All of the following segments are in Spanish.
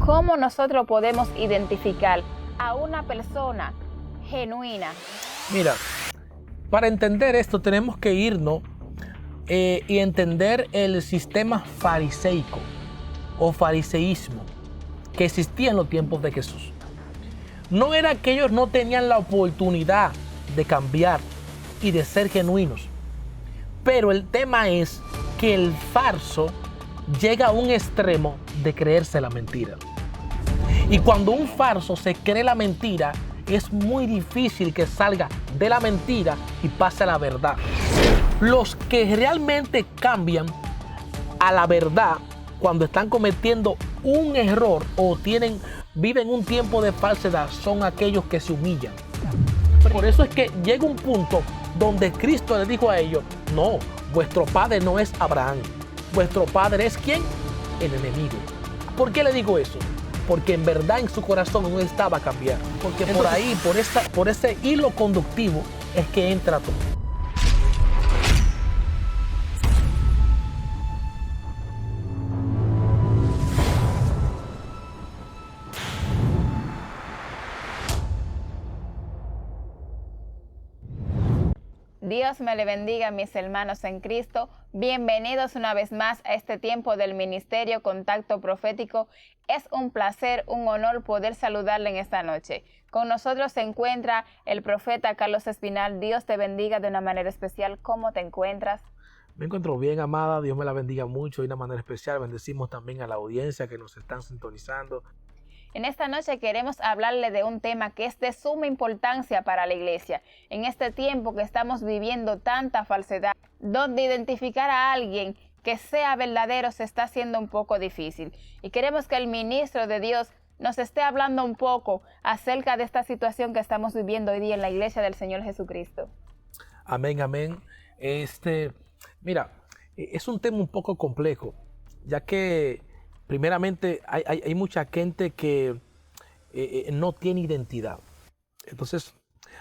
¿Cómo nosotros podemos identificar a una persona genuina? Mira, para entender esto tenemos que irnos y entender el sistema fariseico o fariseísmo que existía en los tiempos de Jesús. No era que ellos no tenían la oportunidad de cambiar y de ser genuinos, pero el tema es que el falso llega a un extremo de creerse la mentira. Y cuando un falso se cree la mentira, es muy difícil que salga de la mentira y pase a la verdad. Los que realmente cambian a la verdad cuando están cometiendo un error o viven un tiempo de falsedad son aquellos que se humillan. Por eso es que llega un punto donde Cristo le dijo a ellos: no, vuestro padre no es Abraham. Vuestro padre es ¿quién? El enemigo. ¿Por qué le digo eso? Porque en verdad en su corazón no estaba cambiando. Porque por ahí, por ese hilo conductivo es que entra todo. Dios me le bendiga, mis hermanos en Cristo. Bienvenidos una vez más a este tiempo del Ministerio Contacto Profético. Es un placer, un honor poder saludarle en esta noche. Con nosotros se encuentra el profeta Carlos Espinal. Dios te bendiga de una manera especial. ¿Cómo te encuentras? Me encuentro bien, amada. Dios me la bendiga mucho de una manera especial. Bendecimos también a la audiencia que nos están sintonizando. En esta noche queremos hablarle de un tema que es de suma importancia para la iglesia. En este tiempo que estamos viviendo tanta falsedad, donde identificar a alguien que sea verdadero se está haciendo un poco difícil. Y queremos que el ministro de Dios nos esté hablando un poco acerca de esta situación que estamos viviendo hoy día en la iglesia del Señor Jesucristo. Amén, amén. Mira, es un tema un poco complejo, ya que primeramente hay mucha gente que no tiene identidad. Entonces,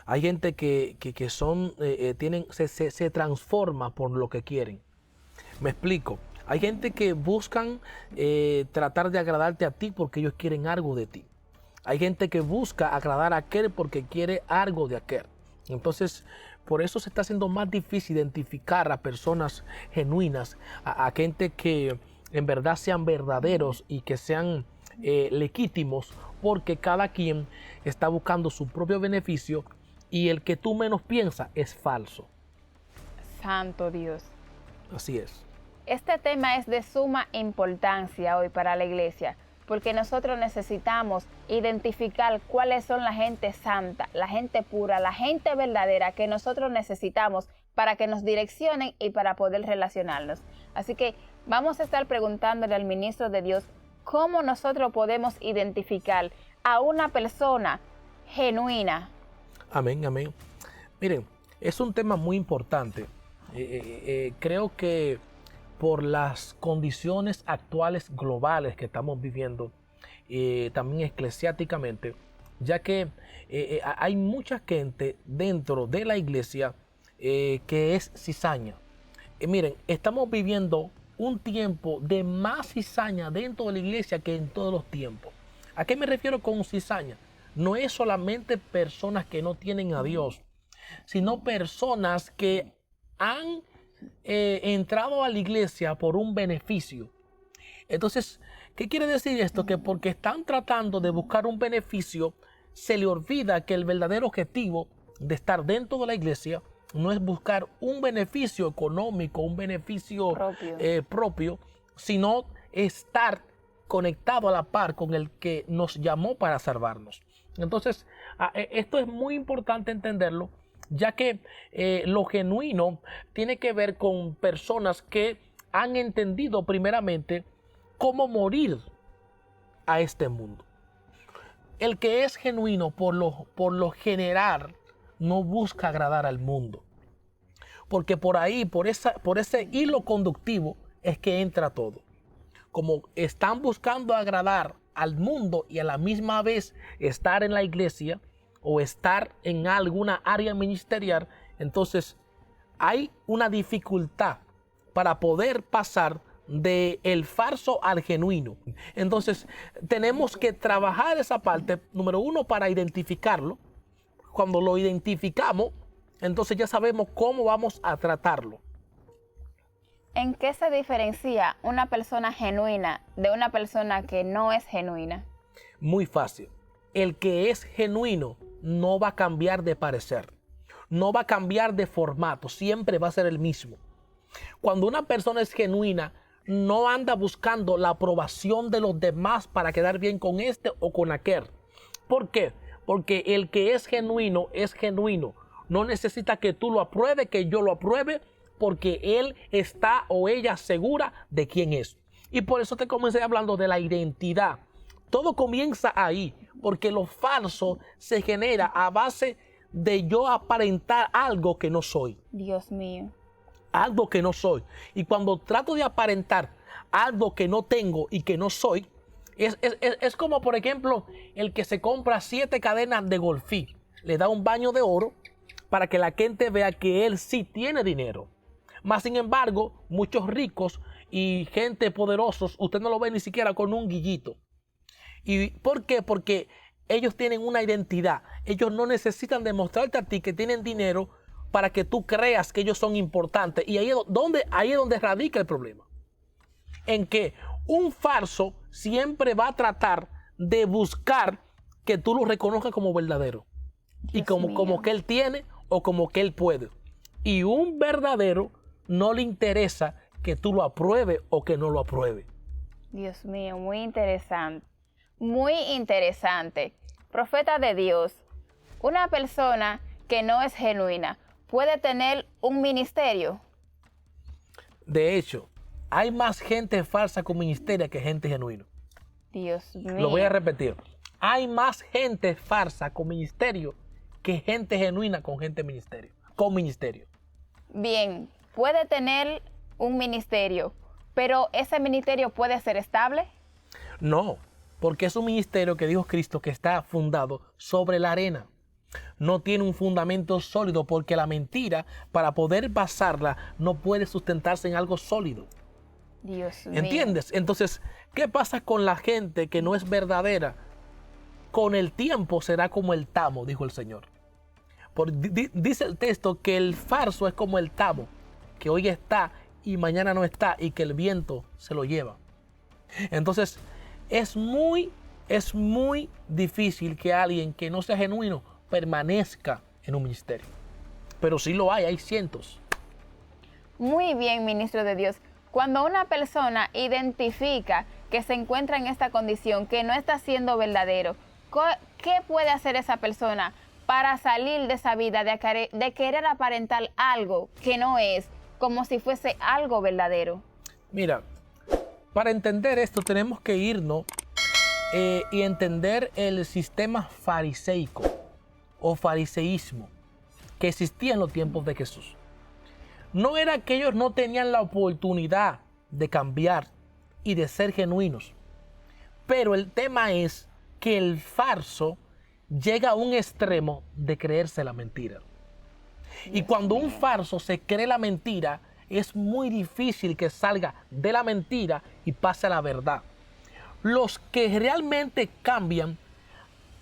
hay gente que se transforma por lo que quieren. Me explico. Hay gente que buscan tratar de agradarte a ti porque ellos quieren algo de ti. Hay gente que busca agradar a aquel porque quiere algo de aquel. Entonces, por eso se está haciendo más difícil identificar a personas genuinas, a gente que en verdad sean verdaderos y que sean legítimos, porque cada quien está buscando su propio beneficio y el que tú menos piensas es falso. Santo Dios. Así es. Este tema es de suma importancia hoy para la iglesia, porque nosotros necesitamos identificar cuáles son la gente santa, la gente pura, la gente verdadera que nosotros necesitamos para que nos direccionen y para poder relacionarnos. Así que vamos a estar preguntándole al ministro de Dios cómo nosotros podemos identificar a una persona genuina. Amén, amén. Miren, es un tema muy importante. Creo que por las condiciones actuales globales que estamos viviendo, también eclesiásticamente, ya que hay mucha gente dentro de la iglesia que es cizaña. Miren, estamos viviendo un tiempo de más cizaña dentro de la iglesia que en todos los tiempos. ¿A qué me refiero con cizaña? No es solamente personas que no tienen a Dios, sino personas que han entrado a la iglesia por un beneficio. Entonces, ¿qué quiere decir esto? Que porque están tratando de buscar un beneficio, se le olvida que el verdadero objetivo de estar dentro de la iglesia no es buscar un beneficio económico, un beneficio propio, sino estar conectado a la par con el que nos llamó para salvarnos. Entonces, esto es muy importante entenderlo, ya que lo genuino tiene que ver con personas que han entendido primeramente cómo morir a este mundo. El que es genuino por lo general no busca agradar al mundo, porque por ahí, por ese hilo conductivo es que entra todo. Como están buscando agradar al mundo y a la misma vez estar en la iglesia o estar en alguna área ministerial, entonces hay una dificultad para poder pasar del falso al genuino. Entonces, tenemos que trabajar esa parte, número uno, para identificarlo. Cuando lo identificamos, entonces ya sabemos cómo vamos a tratarlo. ¿En qué se diferencia una persona genuina de una persona que no es genuina? Muy fácil. El que es genuino no va a cambiar de parecer, no va a cambiar de formato, siempre va a ser el mismo. Cuando una persona es genuina, no anda buscando la aprobación de los demás para quedar bien con este o con aquel. ¿Por qué? Porque el que es genuino. No necesita que tú lo apruebes, que yo lo apruebe, porque él está o ella segura de quién es. Y por eso te comencé hablando de la identidad. Todo comienza ahí, porque lo falso se genera a base de yo aparentar algo que no soy. Dios mío. Algo que no soy. Y cuando trato de aparentar algo que no tengo y que no soy, es como, por ejemplo, el que se compra 7 cadenas de golfí. Le da un baño de oro para que la gente vea que él sí tiene dinero. Más sin embargo, muchos ricos y gente poderosos, usted no lo ve ni siquiera con un guillito. ¿Y por qué? Porque ellos tienen una identidad. Ellos no necesitan demostrarte a ti que tienen dinero para que tú creas que ellos son importantes. Y ahí es donde radica el problema. En que un falso siempre va a tratar de buscar que tú lo reconozcas como verdadero. Y como que él tiene o como que él puede. Y un verdadero no le interesa que tú lo apruebes o que no lo apruebe. Dios mío, muy interesante. Muy interesante. Profeta de Dios, una persona que no es genuina, ¿puede tener un ministerio? De hecho, hay más gente falsa con ministerio que gente genuina. Dios mío. Lo voy a repetir. Hay más gente falsa con ministerio que gente genuina con ministerio. Bien, puede tener un ministerio, pero ¿ese ministerio puede ser estable? No, porque es un ministerio que dijo Cristo que está fundado sobre la arena. No tiene un fundamento sólido porque la mentira, para poder basarla, no puede sustentarse en algo sólido. Dios mío. ¿Entiendes? Entonces, ¿qué pasa con la gente que no es verdadera? Con el tiempo será como el tamo, dijo el Señor. Dice el texto que el falso es como el tamo, que hoy está y mañana no está y que el viento se lo lleva. Entonces, es muy difícil que alguien que no sea genuino permanezca en un ministerio. Pero sí lo hay cientos. Muy bien, ministro de Dios. Cuando una persona identifica que se encuentra en esta condición, que no está siendo verdadero, ¿qué puede hacer esa persona para salir de esa vida de querer aparentar algo que no es, como si fuese algo verdadero? Mira, para entender esto tenemos que irnos y entender el sistema fariseico o fariseísmo que existía en los tiempos de Jesús. No era que ellos no tenían la oportunidad de cambiar y de ser genuinos, pero el tema es que el falso llega a un extremo de creerse la mentira. Y cuando un falso se cree la mentira, es muy difícil que salga de la mentira y pase a la verdad. Los que realmente cambian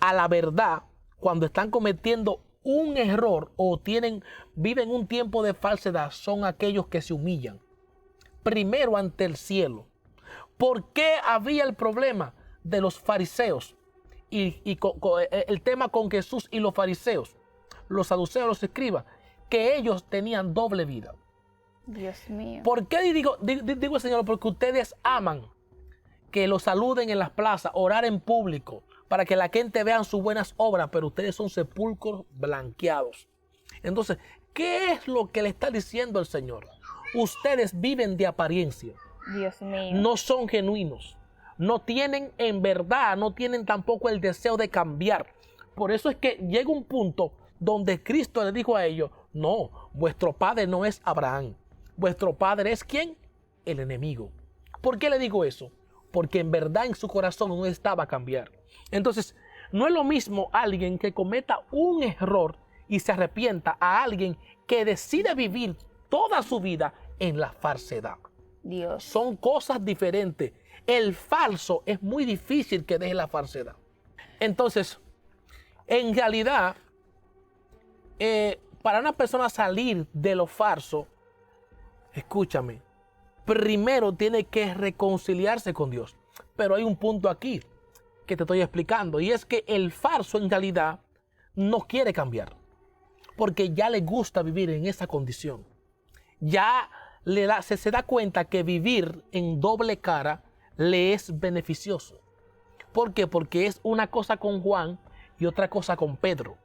a la verdad cuando están cometiendo un error o viven un tiempo de falsedad son aquellos que se humillan primero ante el cielo. ¿Por qué había el problema de los fariseos y el tema con Jesús y los fariseos, los saduceos, los escribas? Que ellos tenían doble vida. Dios mío. ¿Por qué digo el Señor? Porque ustedes aman que los saluden en las plazas, orar en público, para que la gente vea sus buenas obras, pero ustedes son sepulcros blanqueados. Entonces, ¿qué es lo que le está diciendo el Señor? Ustedes viven de apariencia. Dios mío. No son genuinos. No tienen en verdad, no tienen tampoco el deseo de cambiar. Por eso es que llega un punto donde Cristo le dijo a ellos, no, vuestro padre no es Abraham. Vuestro padre es ¿quién? El enemigo. ¿Por qué le digo eso? Porque en verdad en su corazón no estaba a cambiar. Entonces, no es lo mismo alguien que cometa un error y se arrepienta a alguien que decide vivir toda su vida en la falsedad. Dios. Son cosas diferentes. El falso es muy difícil que deje la falsedad. Entonces, en realidad, para una persona salir de lo falso, escúchame, primero tiene que reconciliarse con Dios. Pero hay un punto aquí que te estoy explicando, y es que el falso en realidad no quiere cambiar, porque ya le gusta vivir en esa condición. Ya se da cuenta que vivir en doble cara le es beneficioso. ¿Por qué? Porque es una cosa con Juan y otra cosa con Pedro.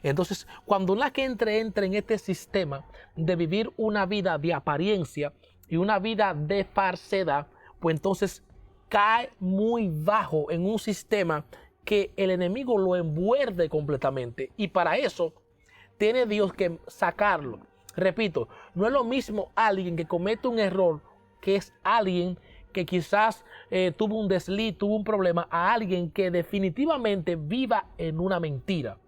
Entonces, cuando una gente entra en este sistema de vivir una vida de apariencia y una vida de falsedad, pues entonces cae muy bajo en un sistema que el enemigo lo envuelve completamente. Y para eso tiene Dios que sacarlo. Repito, no es lo mismo alguien que comete un error, que es alguien que quizás tuvo un desliz, tuvo un problema, a alguien que definitivamente viva en una mentira.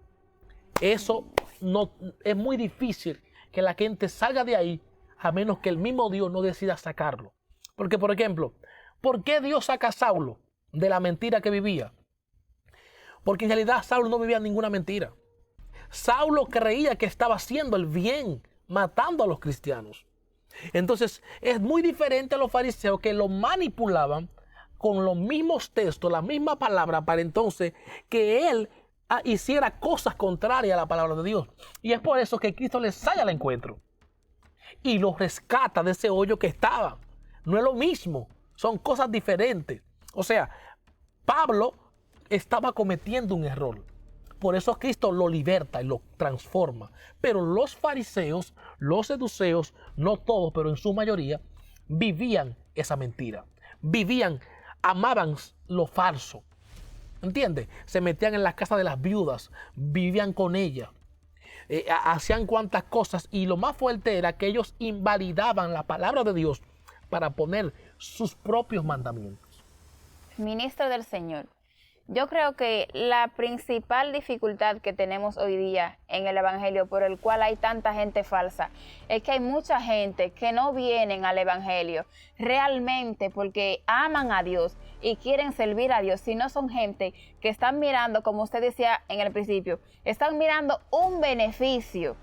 Eso no es muy difícil que la gente salga de ahí, a menos que el mismo Dios no decida sacarlo. Porque, por ejemplo, ¿por qué Dios saca a Saulo de la mentira que vivía? Porque en realidad Saulo no vivía ninguna mentira. Saulo creía que estaba haciendo el bien, matando a los cristianos. Entonces es muy diferente a los fariseos, que lo manipulaban con los mismos textos, la misma palabra, para entonces que él hiciera cosas contrarias a la palabra de Dios. Y es por eso que Cristo les sale al encuentro y los rescata de ese hoyo que estaba. No es lo mismo, son cosas diferentes. O sea, Pablo estaba cometiendo un error. Por eso Cristo lo liberta y lo transforma. Pero los fariseos, los saduceos, no todos, pero en su mayoría, vivían esa mentira. Amaban lo falso. ¿Entiendes? Se metían en las casas de las viudas, vivían con ellas, hacían cuantas cosas. Y lo más fuerte era que ellos invalidaban la palabra de Dios para poner sus propios mandamientos. Ministro del Señor, yo creo que la principal dificultad que tenemos hoy día en el Evangelio, por el cual hay tanta gente falsa, es que hay mucha gente que no vienen al Evangelio realmente porque aman a Dios y quieren servir a Dios, sino son gente que están mirando, como usted decía en el principio, están mirando un beneficio,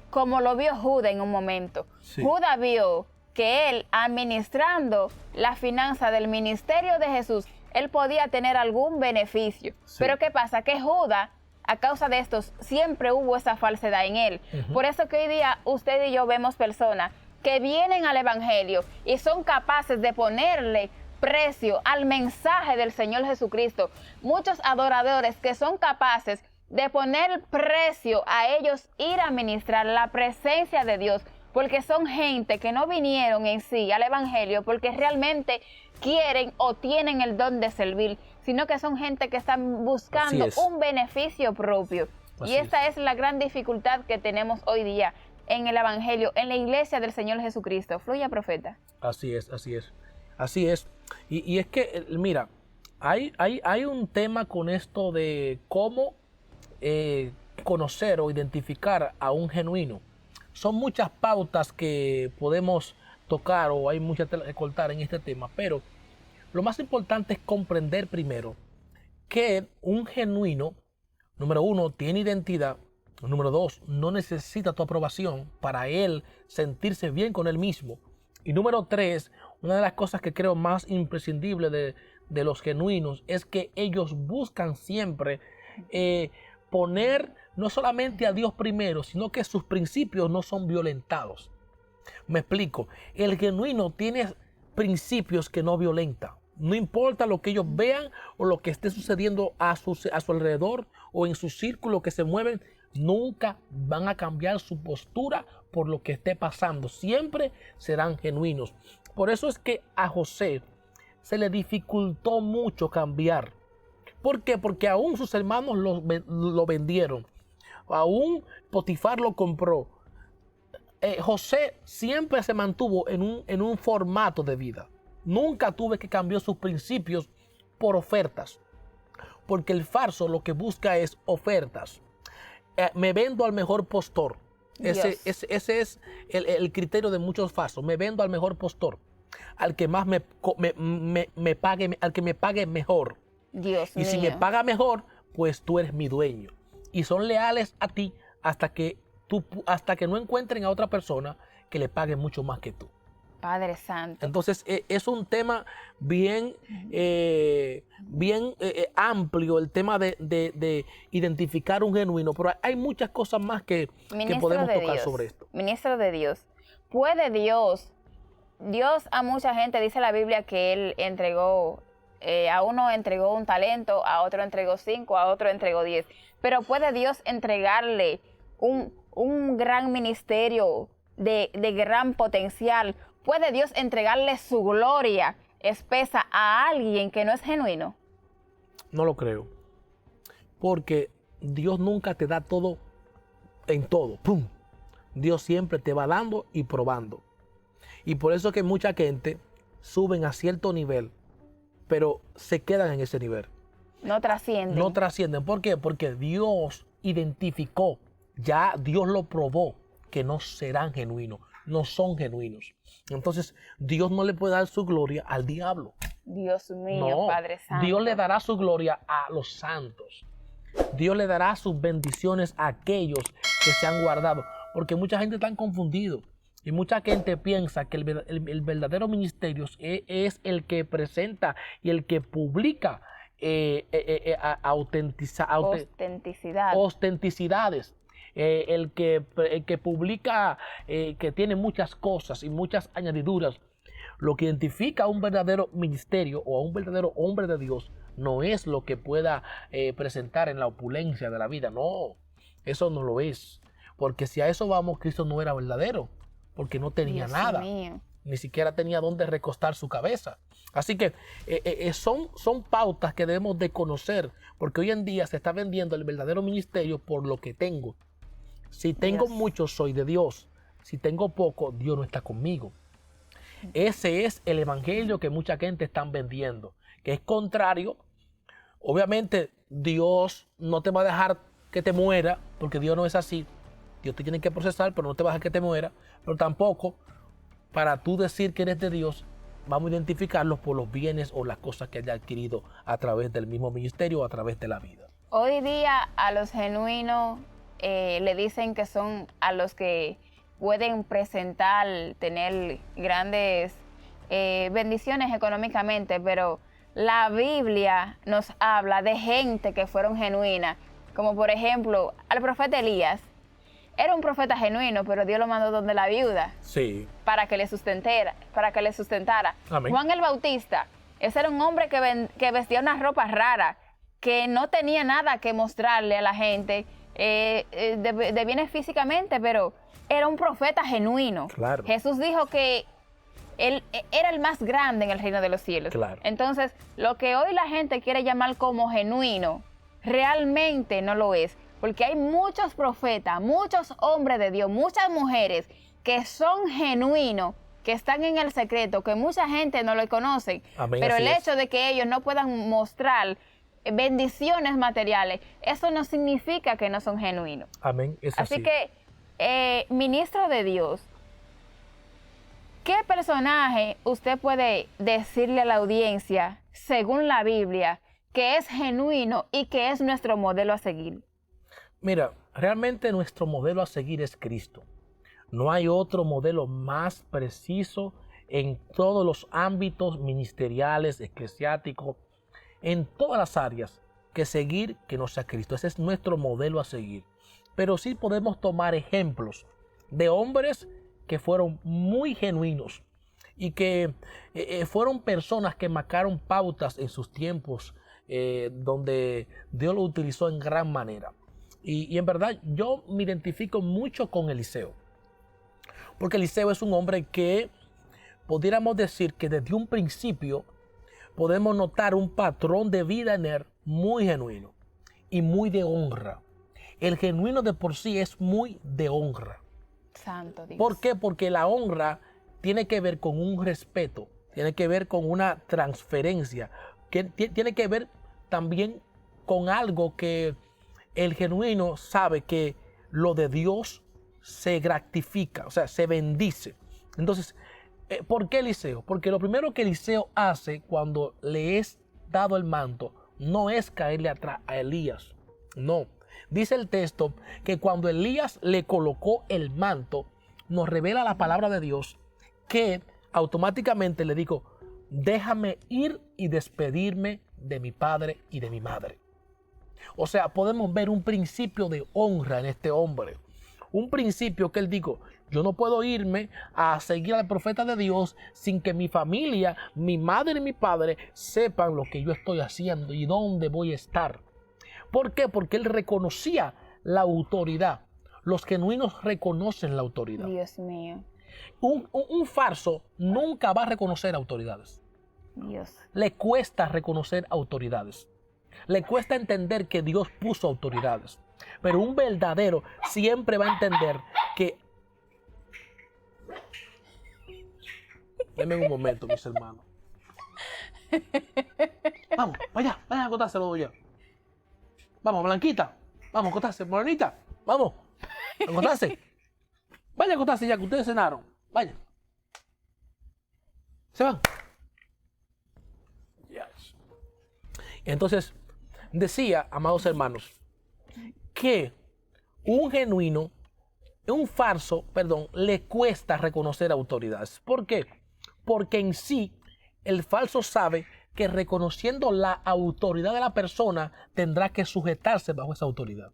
como lo vio Judas en un momento. Sí. Judas vio que él, administrando la finanza del ministerio de Jesús, él podía tener algún beneficio. Sí. Pero ¿qué pasa? Que Judas, a causa de esto, siempre hubo esa falsedad en él. Por eso que hoy día usted y yo vemos personas que vienen al Evangelio y son capaces de ponerle precio al mensaje del Señor Jesucristo. Muchos adoradores que son capaces de poner precio a ellos ir a ministrar la presencia de Dios, porque son gente que no vinieron en sí al Evangelio porque realmente quieren o tienen el don de servir, sino que son gente que están buscando un beneficio propio. Y esta es la gran dificultad que tenemos hoy día en el Evangelio, en la iglesia del Señor Jesucristo. Fluya, profeta. Así es. Y es que, mira, hay un tema con esto de cómo conocer o identificar a un genuino. Son muchas pautas que podemos tocar o hay mucha tela que cortar en este tema, pero lo más importante es comprender primero que un genuino, número uno, tiene identidad, número dos, no necesita tu aprobación para él sentirse bien con él mismo, y número tres, una de las cosas que creo más imprescindible de los genuinos es que ellos buscan siempre poner no solamente a Dios primero, sino que sus principios no son violentados. Me explico. El genuino tiene principios que no violenta. No importa lo que ellos vean o lo que esté sucediendo a su alrededor o en su círculo que se mueven, nunca van a cambiar su postura por lo que esté pasando. Siempre serán genuinos. Por eso es que a José se le dificultó mucho cambiar. ¿Por qué? Porque aún sus hermanos lo vendieron. Aún Potifar lo compró. José siempre se mantuvo en un formato de vida. Nunca tuve que cambiar sus principios por ofertas. Porque el falso lo que busca es ofertas. Me vendo al mejor postor. Ese es el criterio de muchos falsos. Me vendo al mejor postor. al que más me pague, al que me pague mejor. Dios Y mío. si me paga mejor, pues tú eres mi dueño. Y son leales a ti hasta que no encuentren a otra persona que le pague mucho más que tú. Padre Santo. Entonces es un tema bien amplio, el tema de identificar un genuino, pero hay muchas cosas más que podemos tocar sobre esto. Ministro de Dios, ¿puede Dios a mucha gente, dice la Biblia que Él entregó, a uno entregó un talento, a otro entregó 5, a otro entregó 10, pero ¿puede Dios entregarle un gran ministerio de gran potencial? ¿Puede Dios entregarle su gloria espesa a alguien que no es genuino? No lo creo. Porque Dios nunca te da todo en todo. ¡Pum! Dios siempre te va dando y probando. Y por eso que mucha gente suben a cierto nivel, pero se quedan en ese nivel. No trascienden. No trascienden. ¿Por qué? Porque Dios identificó, ya Dios lo probó, que no serán genuinos, no son genuinos. Entonces, Dios no le puede dar su gloria al diablo. Dios mío, No, Padre Santo. Dios le dará su gloria a los santos. Dios le dará sus bendiciones a aquellos que se han guardado. Porque mucha gente está confundida. Y mucha gente piensa que el verdadero ministerio es el que presenta y el que publica ostenticidades. El que publica que tiene muchas cosas y muchas añadiduras. Lo que identifica a un verdadero ministerio o a un verdadero hombre de Dios no es lo que pueda presentar en la opulencia de la vida. No, eso no lo es. Porque si a eso vamos, Cristo no era verdadero. Porque no tenía Dios nada. mío. Ni siquiera tenía dónde recostar su cabeza. Así que son pautas que debemos de conocer. Porque hoy en día se está vendiendo el verdadero ministerio por lo que tengo. Si tengo mucho, soy de Dios. Si tengo poco, Dios no está conmigo. Ese es el evangelio que mucha gente está vendiendo, que es contrario. Obviamente, Dios no te va a dejar que te muera, porque Dios no es así. Dios te tiene que procesar, pero no te va a dejar que te muera. Pero tampoco, para tú decir que eres de Dios, vamos a identificarlos por los bienes o las cosas que haya adquirido a través del mismo ministerio o a través de la vida. Hoy día a los genuinos le dicen que son a los que pueden presentar, tener grandes bendiciones económicamente, pero la Biblia nos habla de gente que fueron genuinas, como por ejemplo al profeta Elías. Era un profeta genuino, pero Dios lo mandó donde la viuda. Sí. Para que le sustentara. Amén. Juan el Bautista, ese era un hombre que vestía unas ropas raras, que no tenía nada que mostrarle a la gente de bienes físicamente, pero era un profeta genuino. Claro. Jesús dijo que él era el más grande en el reino de los cielos. Claro. Entonces, lo que hoy la gente quiere llamar como genuino, realmente no lo es. Porque hay muchos profetas, muchos hombres de Dios, muchas mujeres que son genuinos, que están en el secreto, que mucha gente no lo conoce. Amén, pero el así es. hecho de que ellos no puedan mostrar bendiciones materiales, eso no significa que no son genuinos. Amén, es así. Así que, ministro de Dios, ¿qué personaje usted puede decirle a la audiencia, según la Biblia, que es genuino y que es nuestro modelo a seguir? Mira, realmente nuestro modelo a seguir es Cristo. No hay otro modelo más preciso en todos los ámbitos ministeriales, eclesiásticos, en todas las áreas que seguir que no sea Cristo. Ese es nuestro modelo a seguir. Pero sí podemos tomar ejemplos de hombres que fueron muy genuinos y que fueron personas que marcaron pautas en sus tiempos donde Dios lo utilizó en gran manera. Y en verdad yo me identifico mucho con Eliseo. Porque Eliseo es un hombre que pudiéramos decir que desde un principio podemos notar un patrón de vida en él muy genuino y muy de honra. El genuino de por sí es muy de honra. Santo Dios. ¿Por qué? Porque la honra tiene que ver con un respeto, tiene que ver con una transferencia, que tiene que ver también con algo que el genuino sabe que lo de Dios se gratifica, o sea, se bendice. Entonces, ¿Por qué Eliseo? Porque lo primero que Eliseo hace cuando le es dado el manto no es caerle atrás a Elías. No. Dice el texto que cuando Elías le colocó el manto, nos revela la palabra de Dios que automáticamente le dijo, déjame ir y despedirme de mi padre y de mi madre. O sea, podemos ver un principio de honra en este hombre. Un principio que él dijo, yo no puedo irme a seguir al profeta de Dios sin que mi familia, mi madre y mi padre sepan lo que yo estoy haciendo y dónde voy a estar. ¿Por qué? Porque él reconocía la autoridad. Los genuinos reconocen la autoridad. Dios mío. Un falso nunca va a reconocer autoridades. Dios. Le cuesta reconocer autoridades. Le cuesta entender que Dios puso autoridades. Pero un verdadero siempre va a entender que... Denme un momento, mis hermanos. Vamos, vayan a acostarse los dos ya. Vamos, Blanquita. Vamos a acostarse, Morenita. Vamos, a acostarse. Vaya a acostarse ya, que ustedes cenaron. Vaya. Se van. Yes. Entonces, decía, amados hermanos, que un falso, le cuesta reconocer autoridades. ¿Por qué? Porque en sí, el falso sabe que reconociendo la autoridad de la persona, tendrá que sujetarse bajo esa autoridad.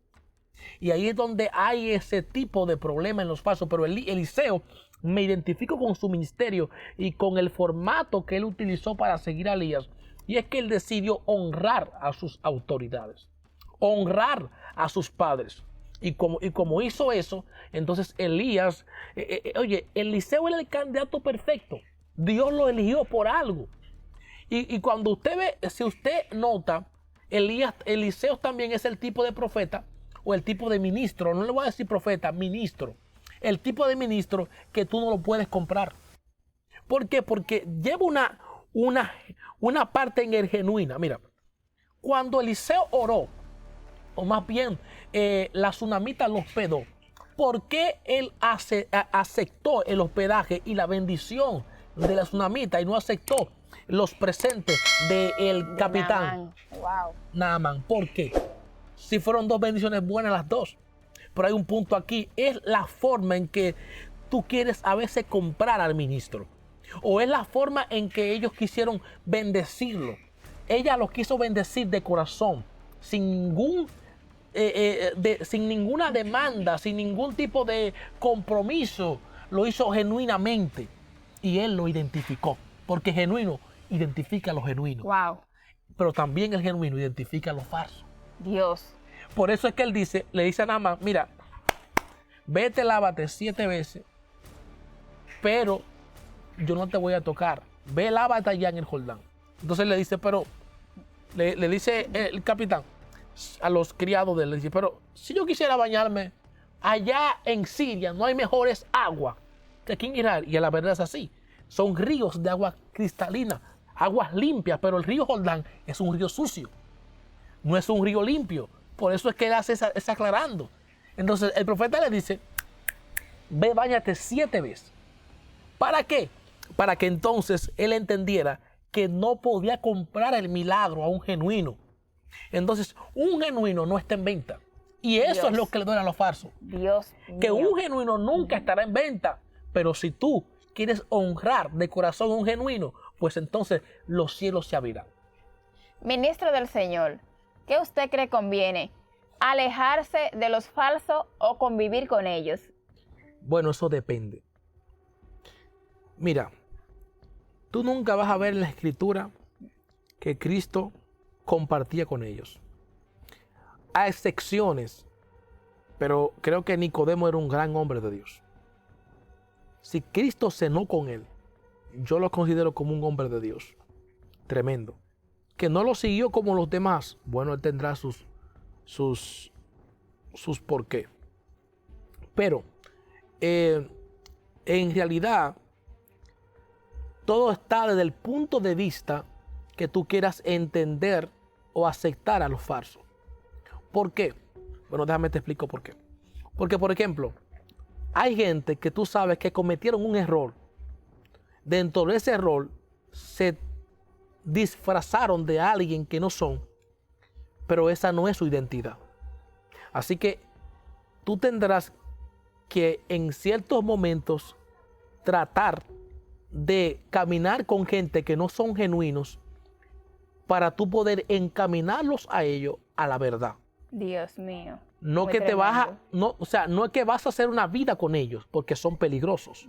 Y ahí es donde hay ese tipo de problema en los falsos. Pero Eliseo, me identifico con su ministerio y con el formato que él utilizó para seguir a Elías. Y es que él decidió honrar a sus autoridades, honrar a sus padres. Y como hizo eso, entonces Elías, Eliseo era el candidato perfecto. Dios lo eligió por algo. Y cuando usted ve, si usted nota, Eliseo también es el tipo de profeta o el tipo de ministro, no le voy a decir profeta, ministro. El tipo de ministro que tú no lo puedes comprar. ¿Por qué? Porque lleva una parte en el genuina. Mira, cuando Eliseo oró, o más bien la tsunamita lo hospedó, ¿por qué él aceptó el hospedaje y la bendición de la tsunamita y no aceptó los presentes del capitán Naamán? ¿Por qué? Si fueron dos bendiciones buenas las dos. Pero hay un punto aquí, es la forma en que tú quieres a veces comprar al ministro. O es la forma en que ellos quisieron bendecirlo. Ella lo quiso bendecir de corazón, sin ninguna demanda, sin ningún tipo de compromiso. Lo hizo genuinamente. Y él lo identificó. Porque genuino identifica lo genuino. Wow. Pero también el genuino identifica lo falso. Dios. Por eso es que él le dice a Naamán, mira, vete, lávate 7 veces, pero yo no te voy a tocar. Ve, lávate allá en el Jordán. Entonces le dice, pero, le dice el capitán a los criados de él, le dice, pero si yo quisiera bañarme allá en Siria, no hay mejores aguas que aquí en Israel. Y la verdad es así. Son ríos de agua cristalina, aguas limpias, pero el río Jordán es un río sucio. No es un río limpio. Por eso es que él hace esa aclarando. Entonces el profeta le dice, ve, báñate 7 veces. ¿Para qué? Para que entonces él entendiera que no podía comprar el milagro a un genuino. Entonces un genuino no está en venta. Y eso Dios. es lo que le duele a los falsos. Dios Que mío. un genuino nunca estará en venta. Pero si tú quieres honrar de corazón a un genuino, pues entonces los cielos se abrirán. Ministro del Señor, ¿qué usted cree conviene? ¿Alejarse de los falsos o convivir con ellos? Bueno, eso depende. Mira, tú nunca vas a ver en la Escritura que Cristo compartía con ellos. Hay excepciones, pero creo que Nicodemo era un gran hombre de Dios. Si Cristo cenó con él, yo lo considero como un hombre de Dios. Tremendo. Que no lo siguió como los demás, bueno, él tendrá sus por qué. Pero en realidad todo está desde el punto de vista que tú quieras entender o aceptar a los falsos. ¿Por qué? Bueno, déjame te explico por qué. Porque, por ejemplo, hay gente que tú sabes que cometieron un error dentro de ese rol se disfrazaron de alguien que no son, pero esa no es su identidad. Así que tú tendrás que en ciertos momentos tratar de caminar con gente que no son genuinos para tú poder encaminarlos a ellos a la verdad. Dios mío. No que te vas a, no, o sea, no es que vas a hacer una vida con ellos porque son peligrosos,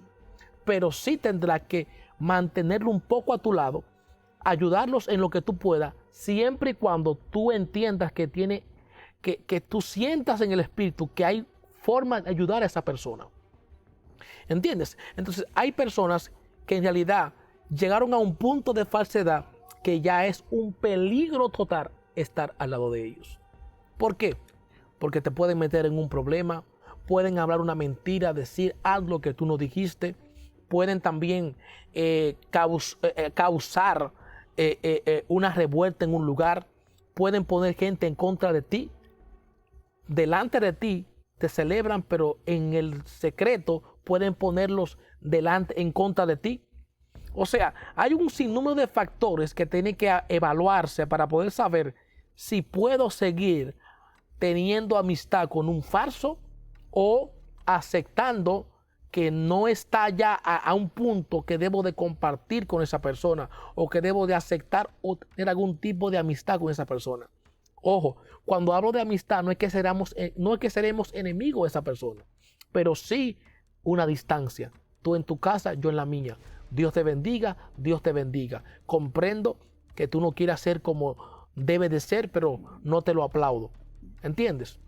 pero sí tendrás que mantenerlo un poco a tu lado, ayudarlos en lo que tú puedas, siempre y cuando tú entiendas que que tú sientas en el espíritu que hay forma de ayudar a esa persona. ¿Entiendes? Entonces hay personas que en realidad llegaron a un punto de falsedad que ya es un peligro total estar al lado de ellos. ¿Por qué? Porque te pueden meter en un problema, pueden hablar una mentira, decir algo que tú no dijiste, pueden también causar una revuelta en un lugar, pueden poner gente en contra de ti, delante de ti te celebran, pero en el secreto pueden ponerlos delante en contra de ti. O sea, hay un sinnúmero de factores que tienen que evaluarse para poder saber si puedo seguir teniendo amistad con un falso o aceptando que no está ya a un punto que debo de compartir con esa persona o que debo de aceptar o tener algún tipo de amistad con esa persona. Ojo, cuando hablo de amistad no es que seremos enemigos de esa persona, pero sí una distancia. Tú en tu casa, yo en la mía. Dios te bendiga, Dios te bendiga. Comprendo que tú no quieras ser como debe de ser, pero no te lo aplaudo. ¿Entiendes?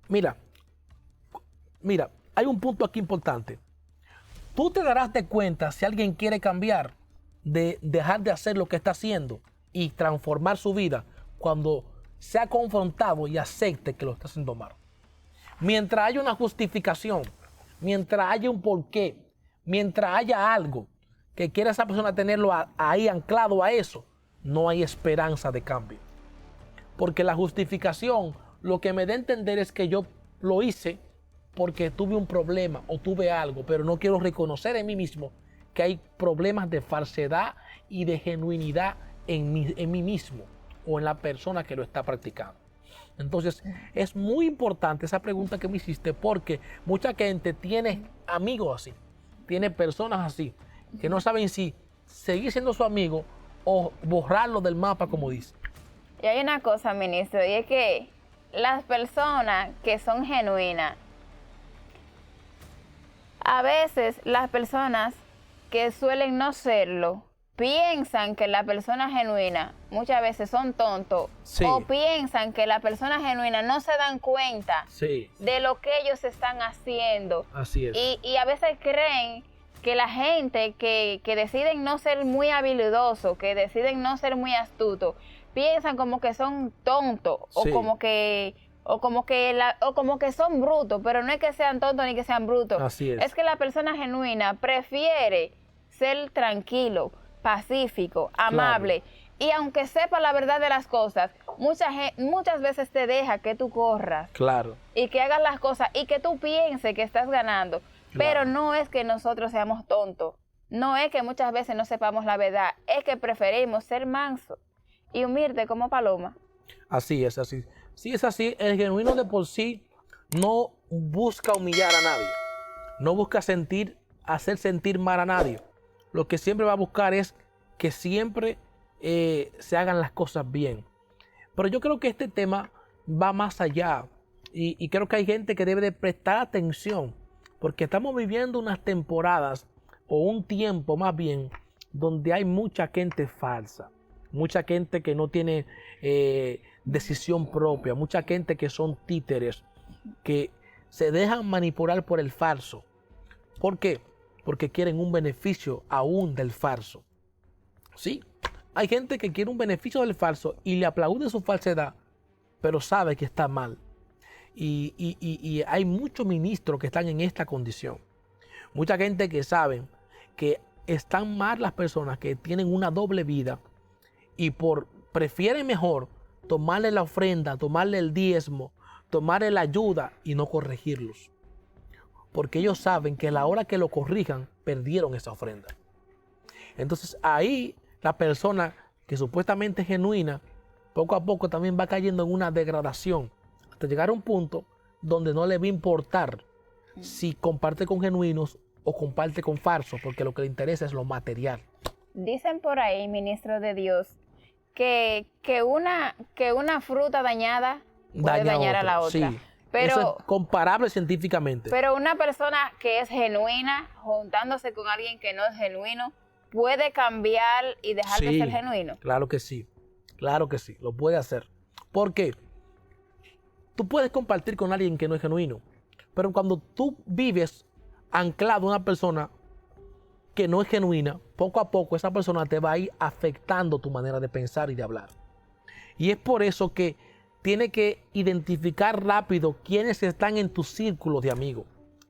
Mira, hay un punto aquí importante. Tú te darás de cuenta si alguien quiere cambiar, de dejar de hacer lo que está haciendo y transformar su vida cuando sea confrontado y acepte que lo está haciendo mal. Mientras haya una justificación, mientras haya un porqué, mientras haya algo que quiera esa persona tenerlo ahí anclado a eso, no hay esperanza de cambio. Porque la justificación lo que me da a entender es que yo lo hice porque tuve un problema o tuve algo, pero no quiero reconocer en mí mismo que hay problemas de falsedad y de genuinidad en mí mismo o en la persona que lo está practicando. Entonces, es muy importante esa pregunta que me hiciste porque mucha gente tiene amigos así, tiene personas así, que no saben si seguir siendo su amigo o borrarlo del mapa, como dice. Y hay una cosa, ministro, y es que las personas que son genuinas, a veces las personas que suelen no serlo, piensan que la persona genuina muchas veces son tontos, sí, o piensan que la persona genuina no se dan cuenta, sí, de lo que ellos están haciendo. Así es. Y a veces creen que la gente que deciden no ser muy habilidoso, que deciden no ser muy astuto, piensan como que son tontos, sí, o como que son brutos, pero no es que sean tontos ni que sean brutos. Así es. Es que la persona genuina prefiere ser tranquilo, pacífico, amable, claro, y aunque sepa la verdad de las cosas, muchas veces te deja que tú corras, claro, y que hagas las cosas y que tú pienses que estás ganando, claro, pero no es que nosotros seamos tontos, no es que muchas veces no sepamos la verdad, es que preferimos ser mansos y humildes como paloma. Así es, así. Sí, es así. El genuino de por sí no busca humillar a nadie, no busca hacer sentir mal a nadie. Lo que siempre va a buscar es que siempre se hagan las cosas bien. Pero yo creo que este tema va más allá y creo que hay gente que debe de prestar atención porque estamos viviendo unas temporadas o un tiempo más bien donde hay mucha gente falsa, mucha gente que no tiene decisión propia, mucha gente que son títeres, que se dejan manipular por el falso. ¿Por qué? Porque quieren un beneficio aún del falso. Sí, hay gente que quiere un beneficio del falso y le aplaude su falsedad, pero sabe que está mal. Y hay muchos ministros que están en esta condición. Mucha gente que saben que están mal las personas que tienen una doble vida y prefieren mejor tomarle la ofrenda, tomarle el diezmo, tomarle la ayuda y no corregirlos. Porque ellos saben que a la hora que lo corrijan, perdieron esa ofrenda. Entonces ahí la persona que supuestamente es genuina, poco a poco también va cayendo en una degradación, hasta llegar a un punto donde no le va a importar si comparte con genuinos o comparte con falsos, porque lo que le interesa es lo material. Dicen por ahí, ministro de Dios, que una fruta dañada puede dañar a la otra. Sí. Pero, eso es comparable científicamente. Pero una persona que es genuina, juntándose con alguien que no es genuino, ¿puede cambiar y dejar de ser genuino? Claro que sí, lo puede hacer. ¿Por qué? Tú puedes compartir con alguien que no es genuino, pero cuando tú vives anclado a una persona que no es genuina, poco a poco esa persona te va a ir afectando tu manera de pensar y de hablar. Y es por eso que tiene que identificar rápido quiénes están en tu círculo de amigos,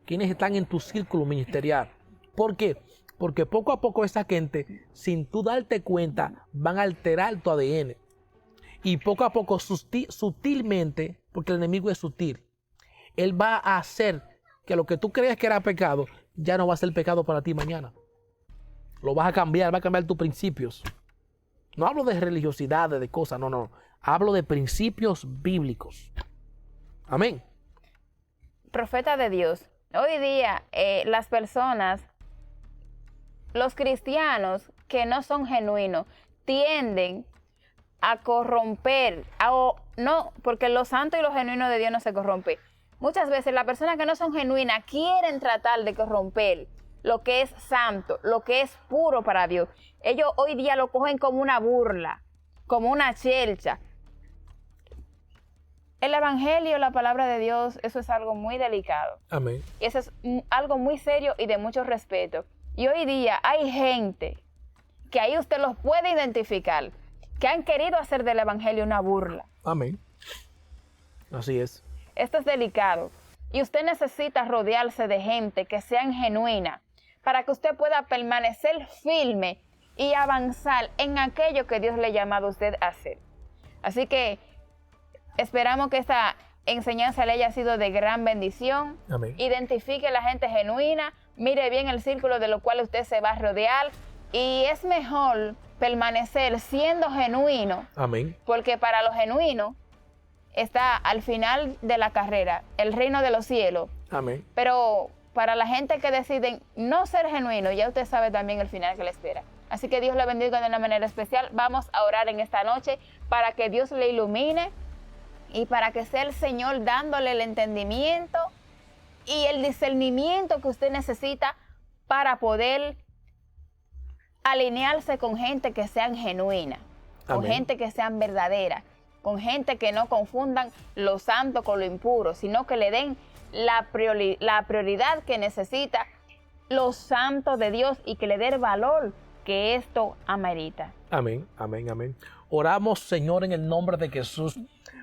quiénes están en tu círculo ministerial. ¿Por qué? Porque poco a poco esa gente, sin tú darte cuenta, van a alterar tu ADN. Y poco a poco, sutilmente, porque el enemigo es sutil, él va a hacer que lo que tú creías que era pecado, ya no va a ser pecado para ti mañana. Lo vas a cambiar, va a cambiar tus principios. No hablo de religiosidad, de cosas, no. Hablo de principios bíblicos. Amén. Profeta de Dios, hoy día las personas, los cristianos que no son genuinos, tienden a corromper, no, porque lo santo y lo genuino de Dios no se corrompe. Muchas veces las personas que no son genuinas quieren tratar de corromper lo que es santo, lo que es puro para Dios. Ellos hoy día lo cogen como una burla, como una chelcha. El evangelio, la palabra de Dios, eso es algo muy delicado. Amén. Y eso es algo muy serio y de mucho respeto. Y hoy día hay gente que ahí usted los puede identificar, que han querido hacer del evangelio una burla. Amén. Así es. Esto es delicado. Y usted necesita rodearse de gente que sean genuina para que usted pueda permanecer firme y avanzar en aquello que Dios le ha llamado a usted a hacer. Así que esperamos que esta enseñanza le haya sido de gran bendición. Amén. Identifique la gente genuina, mire bien el círculo de lo cual usted se va a rodear y es mejor permanecer siendo genuino. Amén. Porque para los genuinos está al final de la carrera el reino de los cielos. Amén. Pero para la gente que deciden no ser genuino, ya usted sabe también el final que le espera. Así que Dios le bendiga de una manera especial. Vamos a orar en esta noche para que Dios le ilumine y para que sea el Señor dándole el entendimiento y el discernimiento que usted necesita para poder alinearse con gente que sean genuina, con gente que sean verdadera, con gente que no confundan lo santo con lo impuro, sino que le den la prioridad que necesita los santos de Dios y que le dé el valor que esto amerita. Amén, amén, amén. Oramos, Señor, en el nombre de Jesús.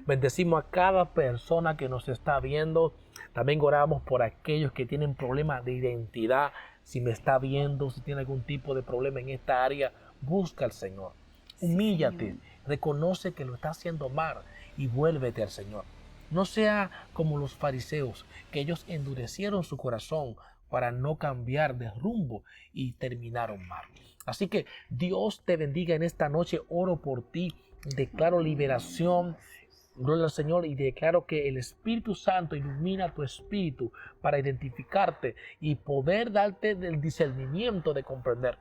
Bendecimos a cada persona que nos está viendo. También oramos por aquellos que tienen problemas de identidad. Si me está viendo, si tiene algún tipo de problema en esta área, busca al Señor. Humíllate, reconoce que lo está haciendo mal y vuélvete al Señor. No sea como los fariseos, que ellos endurecieron su corazón para no cambiar de rumbo y terminaron mal. Así que Dios te bendiga en esta noche. Oro por ti, declaro liberación. Gloria al Señor, y declaro que el Espíritu Santo ilumina tu espíritu para identificarte y poder darte el discernimiento de comprender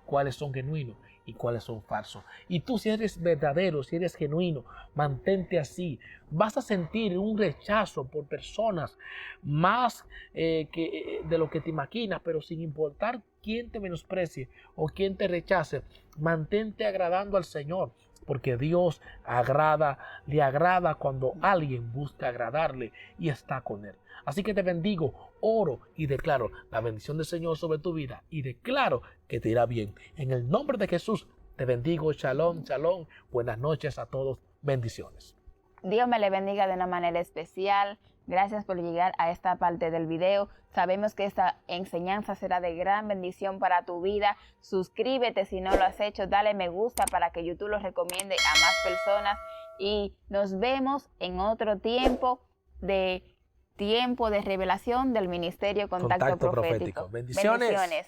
cuáles son genuinos y cuáles son falsos. Y tú, si eres verdadero, si eres genuino, mantente así. Vas a sentir un rechazo por personas más de lo que te imaginas, pero sin importar quién te menosprecie o quién te rechace, mantente agradando al Señor. Porque Dios le agrada cuando alguien busca agradarle y está con Él. Así que te bendigo, oro y declaro la bendición del Señor sobre tu vida y declaro que te irá bien. En el nombre de Jesús te bendigo. Shalom, shalom. Buenas noches a todos. Bendiciones. Dios me le bendiga de una manera especial. Gracias por llegar a esta parte del video. Sabemos que esta enseñanza será de gran bendición para tu vida. Suscríbete si no lo has hecho. Dale me gusta para que YouTube lo recomiende a más personas. Y nos vemos en otro tiempo de revelación del Ministerio Contacto Profético. Bendiciones.